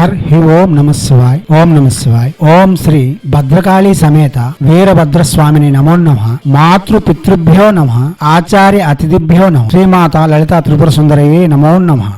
హి ఓం నమ శివాయ్. ఓం నమ శివాయ్. ఓం శ్రీ భద్రకాళీ సమేత వీరభద్రస్వామిని నమో నమః. మాతృ పితృభ్యో నమః. ఆచార్య అతిథిభ్యో నమః. శ్రీమాత లలితా త్రిపుర సుందరయే నమో నమః.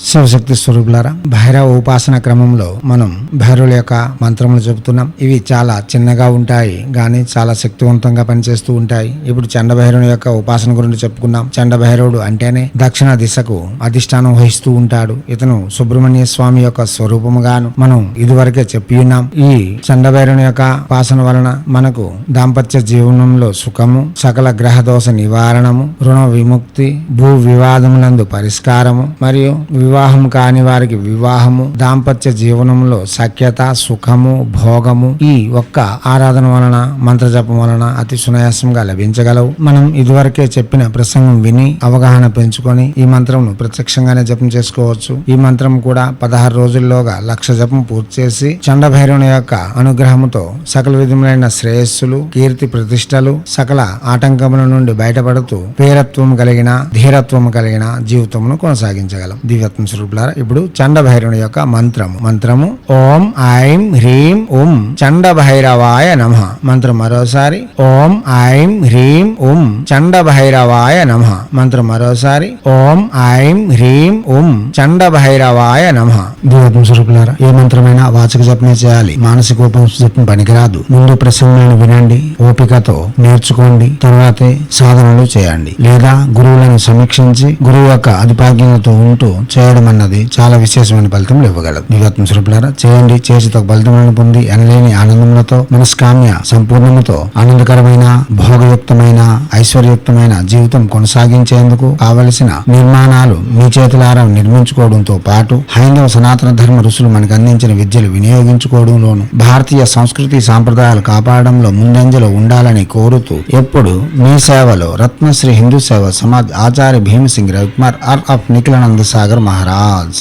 శివశక్తి స్వరూపులారా, భైరవ ఉపాసన క్రమంలో మనం భైరవుల యొక్క మంత్రములు చెబుతున్నాం. ఇవి చాలా చిన్నగా ఉంటాయి కానీ చాలా శక్తివంతంగా పనిచేస్తూ ఉంటాయి. ఇప్పుడు చండభైరవుని యొక్క ఉపాసన గురించి చెప్పుకున్నాం. చండభైరవుడు అంటేనే దక్షిణ దిశకు అధిష్టానం వహిస్తూ ఉంటాడు. ఇతను సుబ్రహ్మణ్య స్వామి యొక్క స్వరూపముగాను మనం ఇదివరకే చెప్పి ఉన్నాం. ఈ చండభైరవుని యొక్క ఉపాసన వలన మనకు దాంపత్య జీవనంలో సుఖము, సకల గ్రహ దోష నివారణము, రుణ విముక్తి, భూ వివాదములందు పరిష్కారము, మరియు వివాహం కాని వారికి వివాహము, దాంపత్య జీవనంలో సఖ్యత, సుఖము, భోగము ఈ ఒక్క ఆరాధన వలన, మంత్ర జపం వలన అతి సునాయాసంగా లభించగలవు. మనం ఇదివరకే చెప్పిన ప్రసంగం విని అవగాహన పెంచుకొని ఈ మంత్రంను ప్రత్యక్షంగానే జపం చేసుకోవచ్చు. ఈ మంత్రం కూడా 16 రోజుల్లోగా 1,00,000 జపం పూర్తి చేసి చండభైరవుని యొక్క అనుగ్రహముతో సకల విధములైన శ్రేయస్సులు, కీర్తి ప్రతిష్టలు, సకల ఆటంకముల నుండి బయటపడుతూ పేరత్వం కలిగిన, ధీరత్వం కలిగిన జీవితమును కొనసాగించగలం. దివ్యత్వం స్వరూపులారా, ఇప్పుడు చండభైరవుని యొక్క మంత్రము ఓం ఐం హ్రీం ఓం చండభైరవాయ నమః. మంత్రం మరోసారి ఓం ఐం హ్రీం ఓం చండభైరవాయ నమః. మంత్రం మరోసారి ఓం ఐం హ్రీం ఓం చండభైరవాయ నమః. దివ్యత్వం స్వరూపులారా, ఏ మంత్రమైనా వాచక జపమే చేయాలి. మానసికోపం జపం పనికిరాదు. ముందు ప్రసంగాలను వినండి, ఓపికతో నేర్చుకోండి, తర్వాతే సాధనలు చేయండి. లేదా గురువులను సమీక్షించి గురువు యొక్క అధిపాగ్యతతో ఉంటూ చేయడం అన్నది చాలా విశేషమైన ఫలితములు ఇవ్వగలదు. దివ్యాత్మ స్వరూపులారా, చేయండి. చేసి తగ్గ ఫలితములను పొంది ఎనలేని ఆనందములతో, మనస్కామ్య సంపూర్ణముతో ఆనందకరమైన, భోగయుక్తమైన, ఐశ్వర్యయుక్తమైన జీవితం కొనసాగించేందుకు కావలసిన నిర్మాణాలు మీ చేతులారా నిర్మించుకోవడంతో పాటు హైందవ సనాతన ధర్మ ఋషులు మనకు అందించిన విద్యలు వినియోగించుకోవడంలోను, భారతీయ సంస్కృతి సాంప్రదాయాలు కాపాడడంలో ముందంజలో ఉండాలని కోరుతూ ఎప్పుడు మీ సేవలో రత్నశ్రీ హిందూ సేవ సమాజ్ ఆచార్య భీమసింగ్ రవికుమార్ ఆఫ్ నిఖిలానంద సాగర్ महाराज।